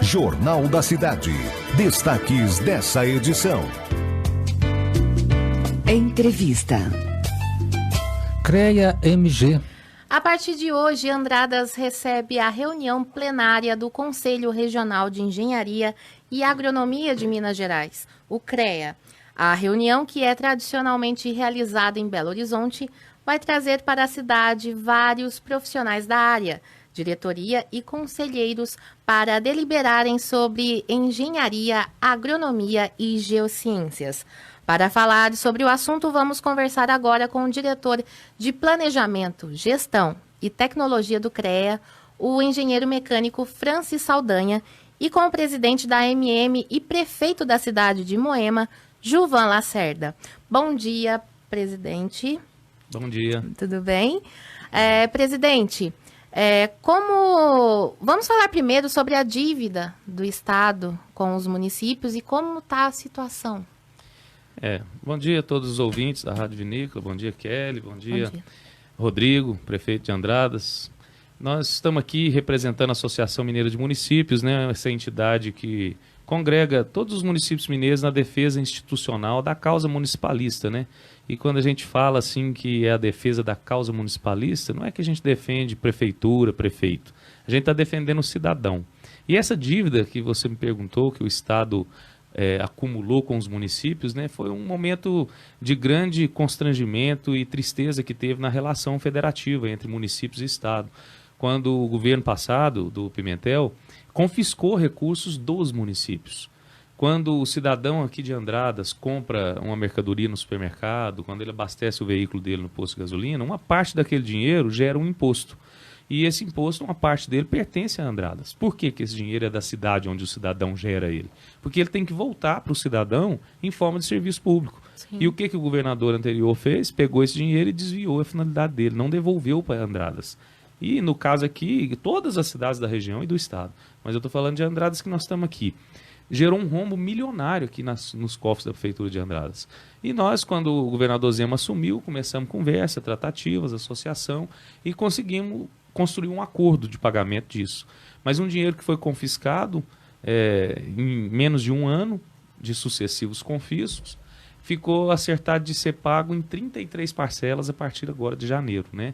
Jornal da Cidade. Destaques dessa edição. Entrevista. CREA-MG. A partir de hoje, Andradas recebe a reunião plenária do Conselho Regional de Engenharia e Agronomia de Minas Gerais, o CREA. A reunião, que é tradicionalmente realizada em Belo Horizonte, vai trazer para a cidade vários profissionais da área, diretoria e conselheiros para deliberarem sobre engenharia, agronomia e geociências. Para falar sobre o assunto, vamos conversar agora com o diretor de Planejamento, Gestão e Tecnologia do CREA, o engenheiro mecânico Francis Saldanha, e com o presidente da AMM e prefeito da cidade de Moema, Gilvan Lacerda. Bom dia, presidente. Bom dia. Tudo bem? Presidente, vamos falar primeiro sobre a dívida do Estado com os municípios e como está a situação. Bom dia a todos os ouvintes da Rádio Vinícola, bom dia Kelly, bom dia Rodrigo, prefeito de Andradas. Nós estamos aqui representando a Associação Mineira de Municípios, né, essa entidade que congrega todos os municípios mineiros na defesa institucional da causa municipalista, né? E quando a gente fala assim que é a defesa da causa municipalista, não é que a gente defende prefeitura, prefeito. A gente está defendendo o cidadão. E essa dívida que você me perguntou, que o Estado acumulou com os municípios, né, foi um momento de grande constrangimento e tristeza que teve na relação federativa entre municípios e Estado. Quando o governo passado, do Pimentel, confiscou recursos dos municípios. Quando o cidadão aqui de Andradas compra uma mercadoria no supermercado, quando ele abastece o veículo dele no posto de gasolina, uma parte daquele dinheiro gera um imposto. E esse imposto, uma parte dele pertence a Andradas. Por que esse dinheiro é da cidade onde o cidadão gera ele? Porque ele tem que voltar para o cidadão em forma de serviço público. Sim. E o que o governador anterior fez? Pegou esse dinheiro e desviou a finalidade dele, não devolveu para Andradas. E no caso aqui, todas as cidades da região e do estado. Mas eu estou falando de Andradas que nós estamos aqui. Gerou um rombo milionário aqui nos cofres da Prefeitura de Andradas. E nós, quando o governador Zema assumiu, começamos conversa, tratativas, associação, e conseguimos construir um acordo de pagamento disso. Mas um dinheiro que foi confiscado em menos de um ano de sucessivos confiscos, ficou acertado de ser pago em 33 parcelas a partir agora de janeiro, né?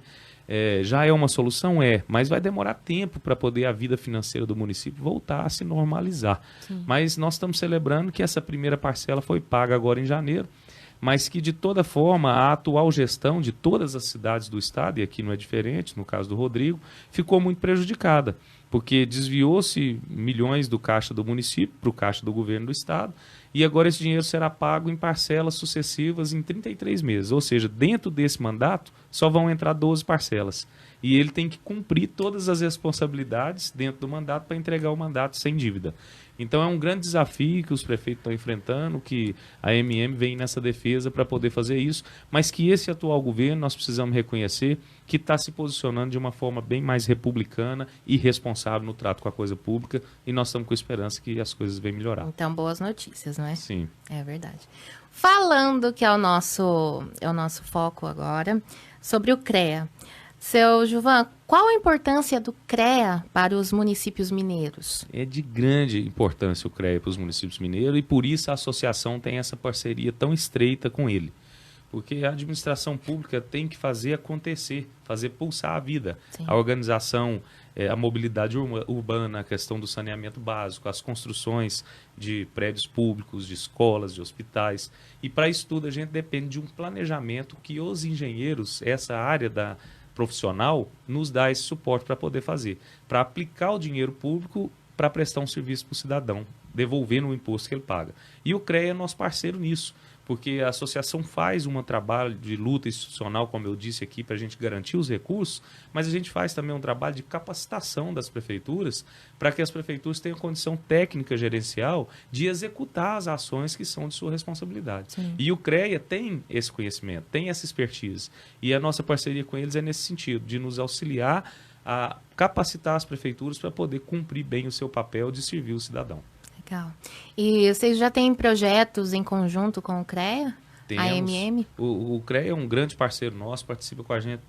Já é uma solução? Mas vai demorar tempo para poder a vida financeira do município voltar a se normalizar. Sim. Mas nós estamos celebrando que essa primeira parcela foi paga agora em janeiro, mas que de toda forma a atual gestão de todas as cidades do estado, e aqui não é diferente, no caso do Rodrigo, ficou muito prejudicada, porque desviou-se milhões do caixa do município para o caixa do governo do estado, e agora esse dinheiro será pago em parcelas sucessivas em 33 meses. Ou seja, dentro desse mandato só vão entrar 12 parcelas. E ele tem que cumprir todas as responsabilidades dentro do mandato para entregar o mandato sem dívida. Então é um grande desafio que os prefeitos estão enfrentando, que a AMM vem nessa defesa para poder fazer isso, mas que esse atual governo, nós precisamos reconhecer, que está se posicionando de uma forma bem mais republicana e responsável no trato com a coisa pública, e nós estamos com esperança que as coisas venham melhorar. Então, boas notícias, não é? Sim. É verdade. Falando que é o nosso foco agora, sobre o CREA. Seu Gilvan, qual a importância do CREA para os municípios mineiros? É de grande importância o CREA para os municípios mineiros, e por isso a associação tem essa parceria tão estreita com ele. Porque a administração pública tem que fazer acontecer, fazer pulsar a vida. Sim. A organização, a mobilidade urbana, a questão do saneamento básico, as construções de prédios públicos, de escolas, de hospitais. E para isso tudo a gente depende de um planejamento que os engenheiros, essa área da profissional, nos dá esse suporte para poder fazer. Para aplicar o dinheiro público para prestar um serviço para o cidadão, devolvendo o imposto que ele paga. E o CREA é nosso parceiro nisso, porque a associação faz um trabalho de luta institucional, como eu disse aqui, para a gente garantir os recursos, mas a gente faz também um trabalho de capacitação das prefeituras, para que as prefeituras tenham condição técnica gerencial de executar as ações que são de sua responsabilidade. Sim. E o CREA tem esse conhecimento, tem essa expertise, e a nossa parceria com eles é nesse sentido, de nos auxiliar a capacitar as prefeituras para poder cumprir bem o seu papel de servir o cidadão. Legal. E vocês já têm projetos em conjunto com o CREA A AMM? O CREA é um grande parceiro nosso, participa com a gente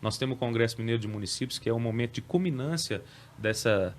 Nós temos o Congresso Mineiro de Municípios, que é um momento de culminância dessa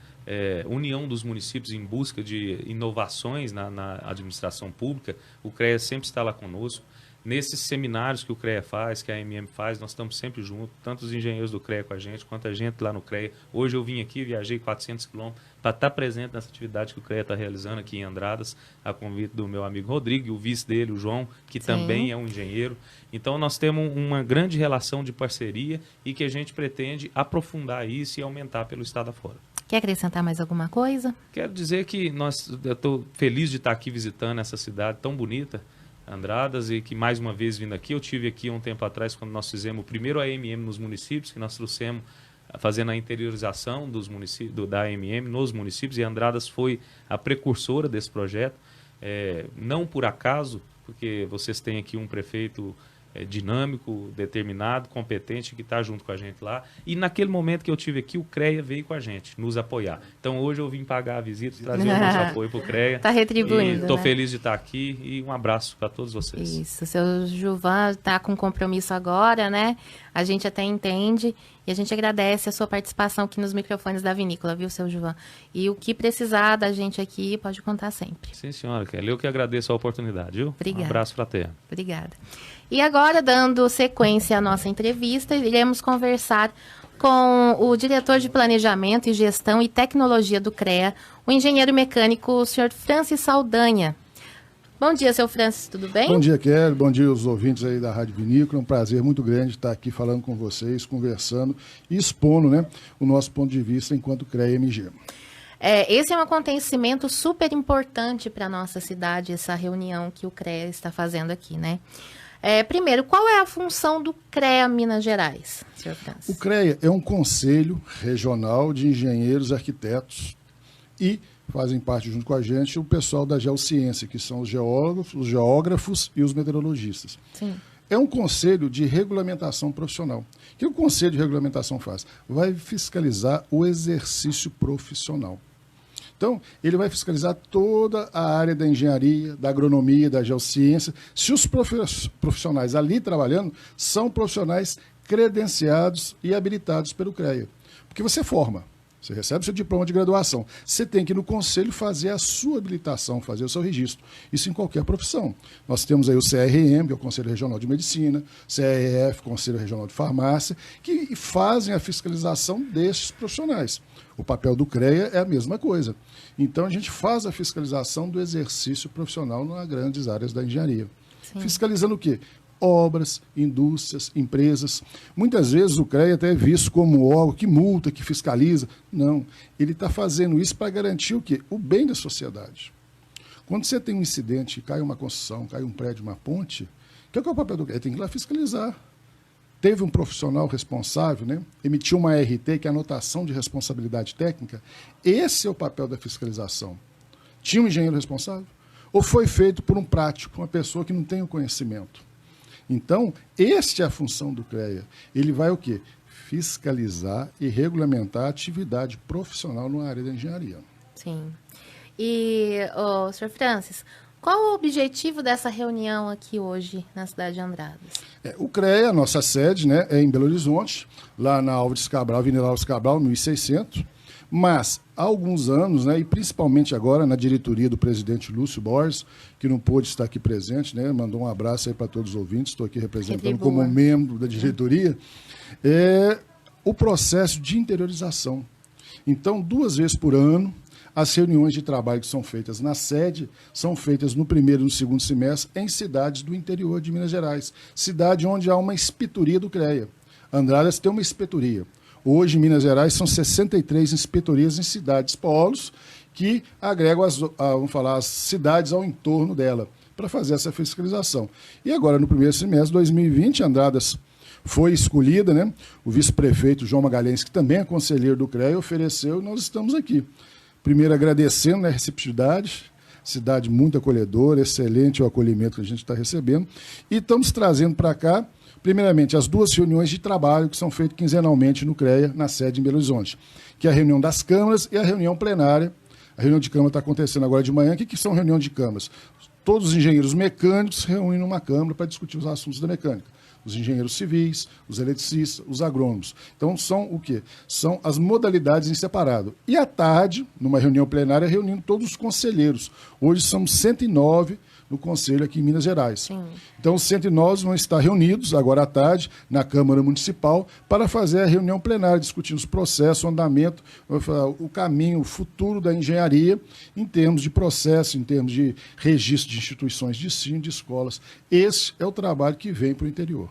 união dos municípios em busca de inovações na administração pública. O CREA sempre está lá conosco. Nesses seminários que o CREA faz, que a AMM faz, nós estamos sempre juntos, tanto os engenheiros do CREA com a gente, quanto a gente lá no CREA. Hoje eu vim aqui, viajei 400 quilômetros para estar presente nessa atividade que o CREA está realizando aqui em Andradas, a convite do meu amigo Rodrigo e o vice dele, o João, que também é um engenheiro. Então nós temos uma grande relação de parceria e que a gente pretende aprofundar isso e aumentar pelo estado afora. Quer acrescentar mais alguma coisa? Quero dizer que eu estou feliz de estar aqui visitando essa cidade tão bonita, Andradas, e que mais uma vez vindo aqui, eu tive aqui um tempo atrás quando nós fizemos o primeiro AMM nos municípios, que nós trouxemos fazendo a interiorização dos municípios, da AMM nos municípios, e Andradas foi a precursora desse projeto, não por acaso, porque vocês têm aqui um prefeito dinâmico, determinado, competente, que está junto com a gente lá. E naquele momento que eu tive aqui, o CREA veio com a gente, nos apoiar. Então hoje eu vim pagar a visita, trazer o nosso apoio para o CREA. Está retribuindo. Estou feliz de estar aqui e um abraço para todos vocês. Isso, o seu Gilvan está com compromisso agora, né? A gente até entende e a gente agradece a sua participação aqui nos microfones da Vinícola, viu, seu Gilvan? E o que precisar da gente aqui, pode contar sempre. Sim, senhora, Kelly. Eu que agradeço a oportunidade, viu? Obrigada. Um abraço fraterno. Obrigada. E agora, dando sequência à nossa entrevista, iremos conversar com o diretor de Planejamento e Gestão e Tecnologia do CREA, o engenheiro mecânico, o senhor Francis Saldanha. Bom dia, seu Francis, tudo bem? Bom dia, Kelly. Bom dia aos ouvintes aí da Rádio Vinícola. É um prazer muito grande estar aqui falando com vocês, conversando e expondo, né, o nosso ponto de vista enquanto CREA-MG. Esse é um acontecimento super importante para a nossa cidade, essa reunião que o CREA está fazendo aqui, né? Primeiro, qual é a função do CREA Minas Gerais, senhor Francis? O CREA é um conselho regional de engenheiros e arquitetos e fazem parte junto com a gente o pessoal da geociência, que são os geógrafos e os meteorologistas. Sim. É um conselho de regulamentação profissional. O que o conselho de regulamentação faz? Vai fiscalizar o exercício profissional. Então, ele vai fiscalizar toda a área da engenharia, da agronomia, da geociência, se os profissionais ali trabalhando são profissionais credenciados e habilitados pelo CREA. Porque você forma, você recebe seu diploma de graduação, você tem que ir no conselho fazer a sua habilitação, fazer o seu registro. Isso em qualquer profissão. Nós temos aí o CRM, que é o Conselho Regional de Medicina, CRF, Conselho Regional de Farmácia, que fazem a fiscalização destes profissionais. O papel do CREA é a mesma coisa. Então, a gente faz a fiscalização do exercício profissional nas grandes áreas da engenharia. Sim. Fiscalizando o quê? Obras, indústrias, empresas. Muitas vezes o CREA até é visto como órgão que multa, que fiscaliza. Não, ele está fazendo isso para garantir o quê? O bem da sociedade. Quando você tem um incidente, cai uma construção, cai um prédio, uma ponte, que é o papel do CREA? Tem que ir lá fiscalizar. Teve um profissional responsável, né? Emitiu uma RT, que é a anotação de responsabilidade técnica. Esse é o papel da fiscalização. Tinha um engenheiro responsável? Ou foi feito por um prático, uma pessoa que não tem o conhecimento? Então, esta é a função do CREA. Ele vai o quê? Fiscalizar e regulamentar a atividade profissional na área da engenharia. Sim. E, senhor Francis, qual o objetivo dessa reunião aqui hoje na cidade de Andradas? O CREA, a nossa sede, né, é em Belo Horizonte, lá na Álvares Cabral, Avenida Álvares Cabral, 1600. Mas, há alguns anos, né, e principalmente agora na diretoria do presidente Lúcio Borges, que não pôde estar aqui presente, né, mandou um abraço aí para todos os ouvintes, estou aqui representando como membro da diretoria, o processo de interiorização. Então, 2 vezes por ano, as reuniões de trabalho que são feitas na sede são feitas no primeiro e no segundo semestre em cidades do interior de Minas Gerais, cidade onde há uma inspetoria do CREA. Andradas tem uma inspetoria. Hoje, em Minas Gerais, são 63 inspetorias em cidades polos que agregam as cidades ao entorno dela para fazer essa fiscalização. E agora, no primeiro semestre de 2020, Andradas foi escolhida, né? O vice-prefeito João Magalhães, que também é conselheiro do CREA, ofereceu e nós estamos aqui. Primeiro, agradecendo a receptividade, cidade muito acolhedora, excelente o acolhimento que a gente está recebendo, e estamos trazendo para cá, primeiramente, as 2 reuniões de trabalho que são feitas quinzenalmente no CREA, na sede em Belo Horizonte, que é a reunião das câmaras e a reunião plenária. A reunião de câmara está acontecendo agora de manhã. O que são reuniões de câmaras? todos os engenheiros mecânicos se reúnem numa câmara para discutir os assuntos da mecânica. Os engenheiros civis, os eletricistas, os agrônomos. Então, são o quê? São as modalidades em separado. E à tarde, numa reunião plenária, reunindo todos os conselheiros. Hoje somos 109 no Conselho aqui em Minas Gerais. Sim. Então, os 109 vão estar reunidos agora à tarde na Câmara Municipal para fazer a reunião plenária, discutindo os processos, o andamento, o caminho, o futuro da engenharia em termos de processo, em termos de registro de instituições de ensino, de escolas. Esse é o trabalho que vem para o interior.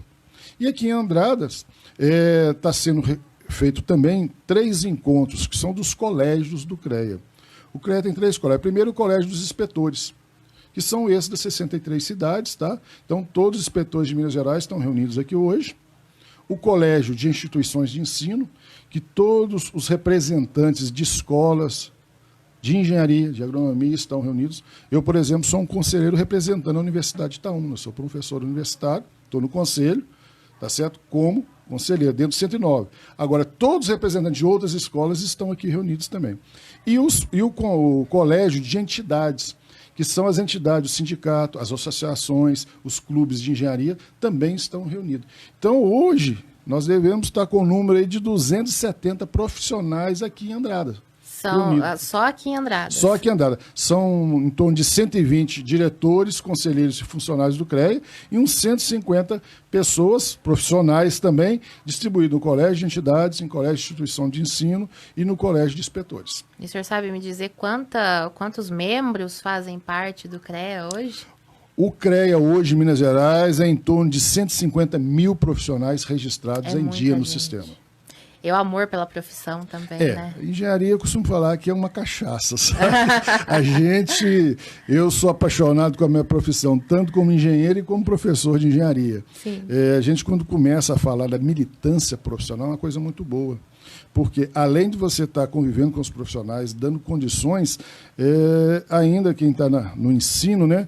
E aqui em Andradas está sendo feito também 3 encontros, que são dos colégios do CREA. O CREA tem 3 colégios. Primeiro, o Colégio dos Inspetores, que são esses das 63 cidades, tá? Então, todos os inspetores de Minas Gerais estão reunidos aqui hoje. O Colégio de Instituições de Ensino, que todos os representantes de escolas, de engenharia, de agronomia estão reunidos. Eu, por exemplo, sou um conselheiro representando a Universidade de Itaúna. Eu sou professor universitário, estou no conselho, tá certo? Como conselheiro, dentro do 109. Agora, todos os representantes de outras escolas estão aqui reunidos também. E o Colégio de Entidades, que são as entidades, o sindicato, as associações, os clubes de engenharia, também estão reunidos. Então, hoje, nós devemos estar com um número aí de 270 profissionais aqui em Andradas. Só aqui em Andradas. Só aqui em Andradas. São em torno de 120 diretores, conselheiros e funcionários do CREA e uns 150 pessoas, profissionais também, distribuídos no colégio de entidades, em colégio de instituição de ensino e no colégio de inspetores. E o senhor sabe me dizer quantos membros fazem parte do CREA hoje? O CREA hoje, em Minas Gerais, é em torno de 150 mil profissionais registrados em dia no sistema. É o amor pela profissão também, né? Engenharia, eu costumo falar que é uma cachaça, sabe? Eu sou apaixonado com a minha profissão, tanto como engenheiro e como professor de engenharia. Sim. A gente, quando começa a falar da militância profissional, é uma coisa muito boa. Porque, além de você estar convivendo com os profissionais, dando condições, ainda quem está no ensino, né,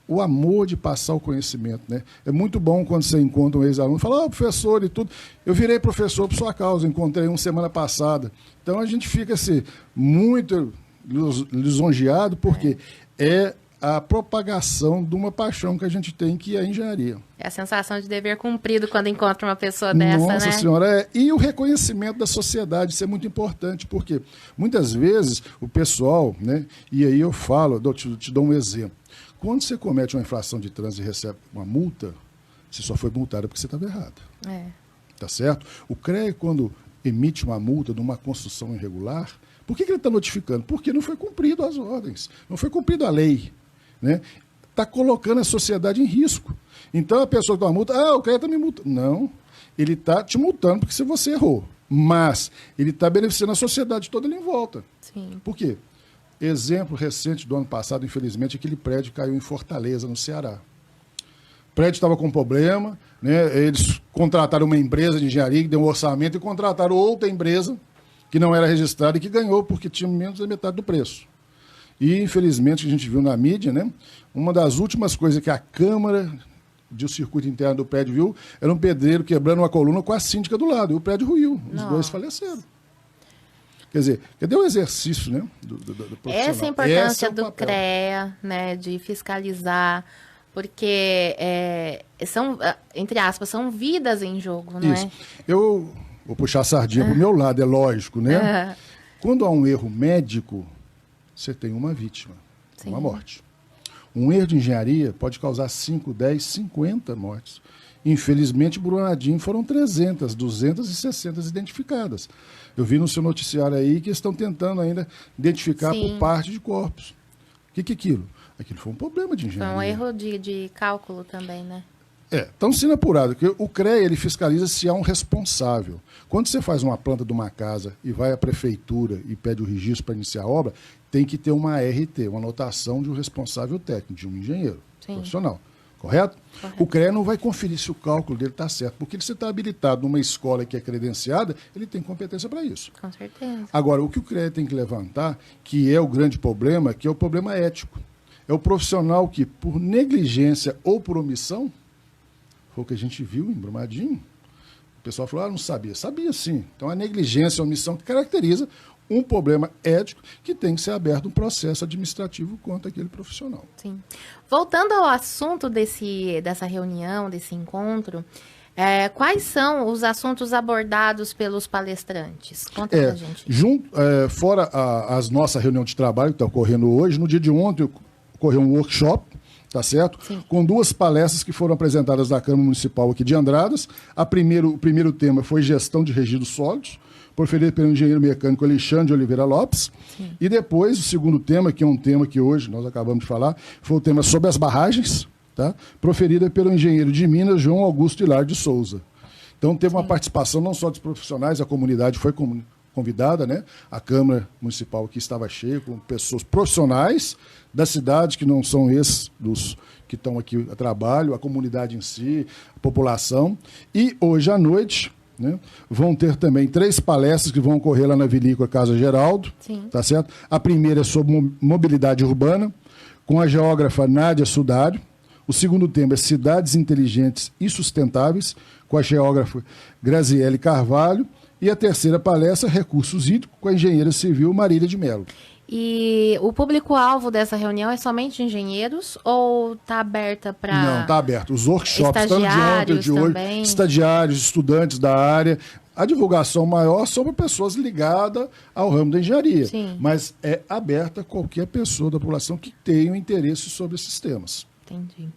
o amor de passar o conhecimento, né? É muito bom quando você encontra um ex-aluno e fala, professor e tudo. Eu virei professor por sua causa, encontrei semana passada. Então, a gente fica assim, muito lisonjeado, porque é a propagação de uma paixão que a gente tem, que é a engenharia. É a sensação de dever cumprido quando encontra uma pessoa dessa, né? Nossa Senhora, e o reconhecimento da sociedade, isso é muito importante, porque muitas vezes o pessoal, né? E aí eu falo, te dou um exemplo. Quando você comete uma infração de trânsito e recebe uma multa, você só foi multado porque você estava errado. Tá certo? O CREA, quando emite uma multa de uma construção irregular, por que ele está notificando? Porque não foi cumprido as ordens, não foi cumprido a lei, né? Está colocando a sociedade em risco. Então a pessoa que dá uma multa, o CREA está me multando. Não, ele está te multando porque você errou. Mas ele está beneficiando a sociedade toda ali em volta. Sim. Por quê? Exemplo recente do ano passado, infelizmente, aquele prédio caiu em Fortaleza, no Ceará. O prédio estava com problema, né? Eles contrataram uma empresa de engenharia que deu um orçamento e contrataram outra empresa que não era registrada e que ganhou porque tinha menos da metade do preço. E, infelizmente, a gente viu na mídia, né? Uma das últimas coisas que a Câmara de circuito interno do prédio viu era um pedreiro quebrando uma coluna com a síndica do lado. E o prédio ruiu. Os dois faleceram. Quer dizer, cadê o exercício, né, do profissional? Essa é a importância do CREA, né, de fiscalizar, porque são, entre aspas, são vidas em jogo, não é? Eu vou puxar a sardinha para o meu lado, é lógico, né? Quando há um erro médico, você tem uma vítima, uma morte. Um erro de engenharia pode causar 5, 10, 50 mortes. Infelizmente, Brumadinho foram 300, 260 identificadas. Eu vi no seu noticiário aí que estão tentando ainda identificar por parte de corpos. O que é aquilo? Aquilo foi um problema de engenharia. Foi um erro de cálculo também, né? Estão sendo apurados, porque o CREA ele fiscaliza se há um responsável. Quando você faz uma planta de uma casa e vai à prefeitura e pede o registro para iniciar a obra, tem que ter uma ART, uma anotação de um responsável técnico, de um engenheiro profissional. Correto? O CREA não vai conferir se o cálculo dele está certo, porque se você está habilitado numa escola que é credenciada, ele tem competência para isso. Com certeza. Agora, o que o CREA tem que levantar, que é o grande problema, que é o problema ético. É o profissional que, por negligência ou por omissão, foi o que a gente viu em Brumadinho, o pessoal falou, não sabia. Sabia sim. Então, a negligência, a omissão que caracteriza um problema ético que tem que ser aberto um processo administrativo contra aquele profissional. Sim. Voltando ao assunto dessa reunião, desse encontro, quais são os assuntos abordados pelos palestrantes? Conta pra gente. Fora a nossa reunião de trabalho que está ocorrendo hoje, no dia de ontem ocorreu um workshop, tá certo? Sim. Com 2 palestras que foram apresentadas na Câmara Municipal aqui de Andradas. O primeiro tema foi gestão de resíduos sólidos, proferido pelo engenheiro mecânico Alexandre de Oliveira Lopes. Sim. E depois, o segundo tema, que é um tema que hoje nós acabamos de falar, foi o tema sobre as barragens, tá? Proferida pelo engenheiro de Minas, João Augusto Hilar de Souza. Então, teve uma participação não só dos profissionais, a comunidade foi convidada, né? A Câmara Municipal aqui estava cheia, com pessoas profissionais da cidade, que não são esses dos que estão aqui a trabalho, a comunidade em si, a população. E hoje à noite, né, vão ter também 3 palestras que vão ocorrer lá na Vinícola Casa Geraldo. Sim. Tá certo? A primeira é sobre mobilidade urbana, com a geógrafa Nádia Sudário. O segundo tema é cidades inteligentes e sustentáveis, com a geógrafa Graziele Carvalho. E a terceira palestra, recursos hídricos, com a engenheira civil Marília de Mello. E o público-alvo dessa reunião é somente engenheiros ou está aberta para... Não, está aberto. Os workshops estão de ontem, de hoje, também. estagiários, estudantes da área. A divulgação maior são para pessoas ligadas ao ramo da engenharia. Sim. Mas é aberta a qualquer pessoa da população que tenha um interesse sobre esses temas. Entendi.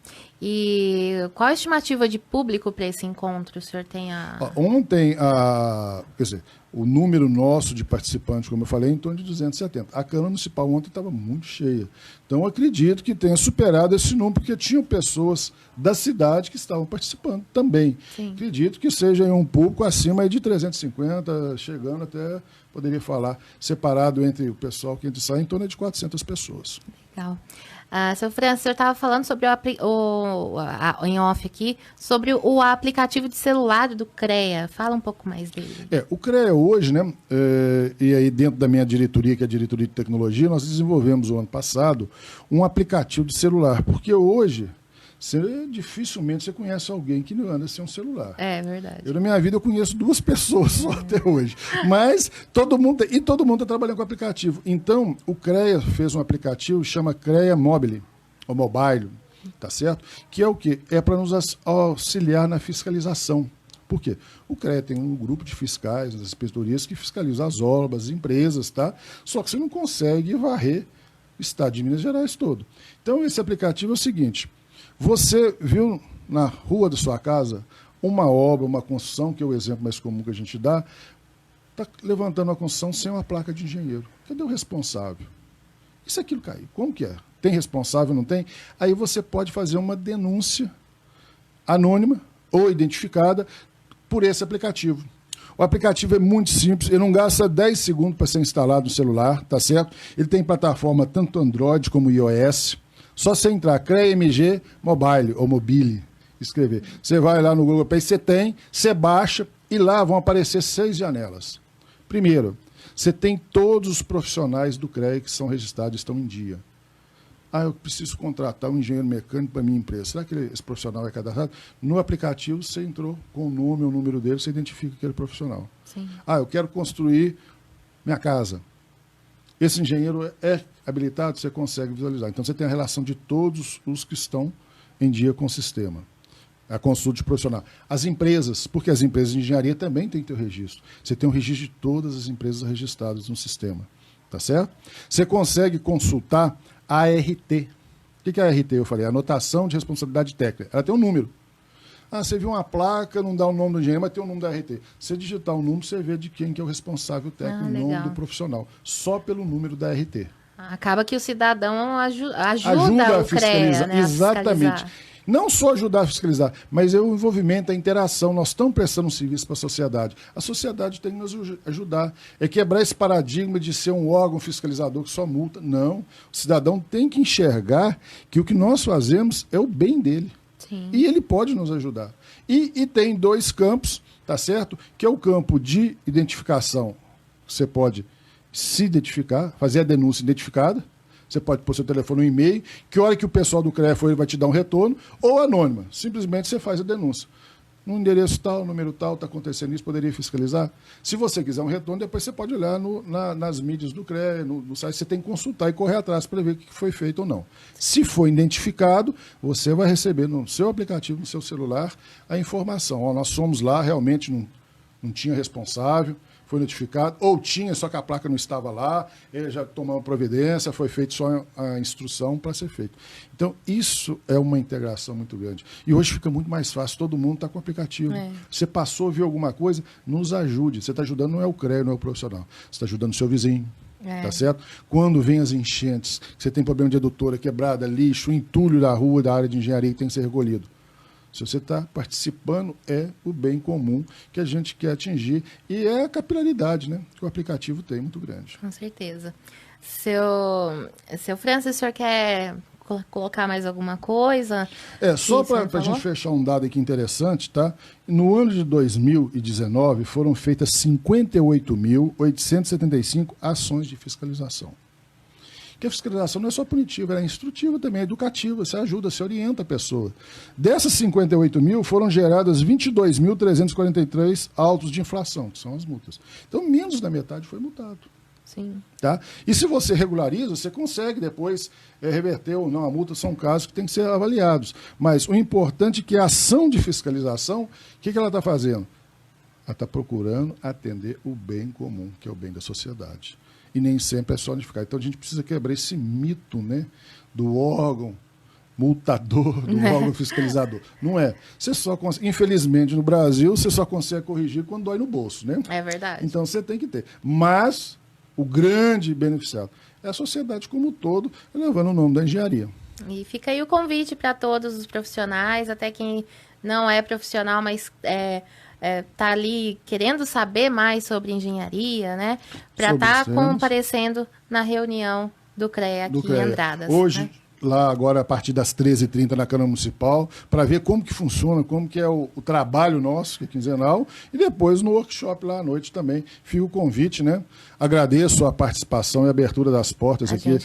E qual a estimativa de público para esse encontro? O senhor tem Ontem, quer dizer, o número nosso de participantes, como eu falei, é em torno de 270. A Câmara Municipal ontem estava muito cheia. Então, eu acredito que tenha superado esse número, porque tinham pessoas da cidade que estavam participando também. Sim. Acredito que seja um público acima de 350, chegando até, poderia falar, separado entre o pessoal que entra e sai, em torno de 400 pessoas. Legal. Seu Fran, o senhor estava falando sobre em off aqui, sobre o aplicativo de celular do CREA. Fala um pouco mais dele. O CREA hoje, né, e aí dentro da minha diretoria, que é a diretoria de tecnologia, nós desenvolvemos o ano passado um aplicativo de celular, porque hoje dificilmente você conhece alguém que não anda sem um celular. É verdade. Na minha vida eu conheço 2 pessoas só até hoje. Mas todo mundo está trabalhando com aplicativo. Então, o CREA fez um aplicativo, chama CREA Mobile, ou Mobile, tá certo? Que é o quê? É para nos auxiliar na fiscalização. Por quê? O CREA tem um grupo de fiscais, das inspetorias, que fiscalizam as obras, as empresas, tá? Só que você não consegue varrer o estado de Minas Gerais todo. Então, esse aplicativo é o seguinte: você viu na rua da sua casa uma obra, uma construção, que é o exemplo mais comum que a gente dá, está levantando uma construção sem uma placa de engenheiro. Cadê o responsável? E se aquilo cair? Como que é? Tem responsável, não tem? Aí você pode fazer uma denúncia anônima ou identificada por esse aplicativo. O aplicativo é muito simples, ele não gasta 10 segundos para ser instalado no celular, tá certo? Ele tem plataforma tanto Android como iOS. Só você entrar, CREA MG Mobile, ou Mobile, escrever. Você vai lá no Google Play, você baixa, e lá vão aparecer 6 janelas. Primeiro, você tem todos os profissionais do CREA que são registrados, estão em dia. Eu preciso contratar um engenheiro mecânico para a minha empresa. Será que esse profissional é cadastrado? No aplicativo, você entrou com o nome, o número dele, você identifica aquele profissional. Sim. Eu quero construir minha casa. Esse engenheiro é habilitado, você consegue visualizar. Então, você tem a relação de todos os que estão em dia com o sistema. A consulta de profissional. As empresas, porque as empresas de engenharia também têm que ter o registro. Você tem um registro de todas as empresas registradas no sistema. Tá certo? Você consegue consultar a ART. O que é a ART? Eu falei, anotação de responsabilidade técnica. Ela tem um número. Você viu uma placa, não dá o nome do engenheiro, mas tem o nome da ART. Se digitar o número, você vê de quem que é o responsável técnico, o nome do profissional. Só pelo número da ART. Acaba que o cidadão ajuda a o fiscalizar. CREA, né, Exatamente. Não só ajudar a fiscalizar, mas é o envolvimento, a interação. Nós estamos prestando um serviço para a sociedade. A sociedade tem que nos ajudar. É quebrar esse paradigma de ser um órgão fiscalizador que só multa. Não. O cidadão tem que enxergar que o que nós fazemos é o bem dele. Sim. E ele pode nos ajudar. E tem 2 campos, tá certo? Que é o campo de identificação. Você pode se identificar, fazer a denúncia identificada. Você pode pôr seu telefone no e-mail, que hora que o pessoal do CREA for, ele vai te dar um retorno, ou anônima. Simplesmente você faz a denúncia. no endereço tal, número tal, está acontecendo isso, poderia fiscalizar? Se você quiser um retorno, depois você pode olhar nas mídias do CREA, no site, você tem que consultar e correr atrás para ver o que foi feito ou não. Se for identificado, você vai receber no seu aplicativo, no seu celular, a informação. Ó, nós somos lá, realmente não tinha responsável, foi notificado, ou tinha, só que a placa não estava lá, ele já tomou uma providência, foi feito só a instrução para ser feito. Então, isso é uma integração muito grande. E hoje fica muito mais fácil, todo mundo está com o aplicativo. Você passou, viu alguma coisa, nos ajude. Você está ajudando, não é o CREA, não é o profissional. Você está ajudando o seu vizinho, tá certo? Quando vem as enchentes, você tem problema de adutora, quebrada, lixo, entulho da rua, da área de engenharia que tem que ser recolhido. Se você está participando, é o bem comum que a gente quer atingir. E é a capilaridade, né, que o aplicativo tem, muito grande. Com certeza. Seu Francis, o senhor quer colocar mais alguma coisa? Só para a gente fechar um dado aqui interessante, tá? No ano de 2019, foram feitas 58.875 ações de fiscalização. Porque a fiscalização não é só punitiva, ela é instrutiva também, é educativa, você ajuda, você orienta a pessoa. Dessas 58 mil, foram geradas 22.343 autos de infração, que são as multas. Então, menos da metade foi multado. Sim. Tá? E se você regulariza, você consegue depois reverter ou não a multa, são casos que têm que ser avaliados. Mas o importante é que a ação de fiscalização, o que ela está fazendo? Ela está procurando atender o bem comum, que é o bem da sociedade. E nem sempre é só notificar. Então a gente precisa quebrar esse mito, né, do órgão multador, do órgão fiscalizador. Não é. Você só infelizmente, no Brasil, você só consegue corrigir quando dói no bolso, né? É verdade. Então você tem que ter. Mas o grande beneficiado é a sociedade como um todo, levando o nome da engenharia. E fica aí o convite para todos os profissionais, até quem não é profissional, mas tá ali querendo saber mais sobre engenharia, né? Para estar comparecendo na reunião do CREA aqui em Andradas. Hoje, né? Lá agora a partir das 13h30 na Câmara Municipal, para ver como que funciona, como que é o trabalho nosso, que é quinzenal, e depois no workshop lá à noite também. Fica o convite, né? Agradeço a participação e a abertura das portas aqui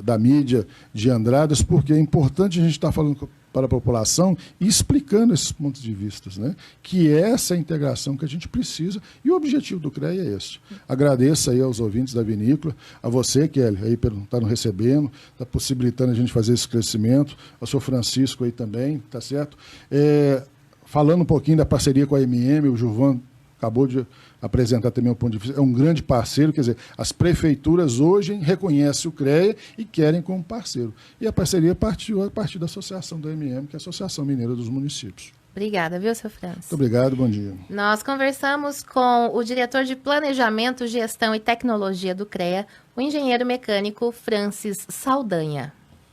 da mídia de Andradas, porque é importante a gente estar falando para a população e explicando esses pontos de vista, né? Que é essa integração que a gente precisa, e o objetivo do CREA é esse. Agradeço aí aos ouvintes da vinícola, a você, Kelly, aí por estar nos recebendo, está possibilitando a gente fazer esse crescimento, ao senhor Francisco aí também, tá certo? Falando um pouquinho da parceria com a MM, o Gilvan acabou de apresentar também um ponto de vista, é um grande parceiro, quer dizer, as prefeituras hoje reconhecem o CREA e querem como parceiro. E a parceria partiu a partir da associação do MM, que é a Associação Mineira dos Municípios. Obrigada, viu, seu Francis? Muito obrigado, bom dia. Nós conversamos com o diretor de Planejamento, Gestão e Tecnologia do CREA, o engenheiro mecânico Francis Saldanha.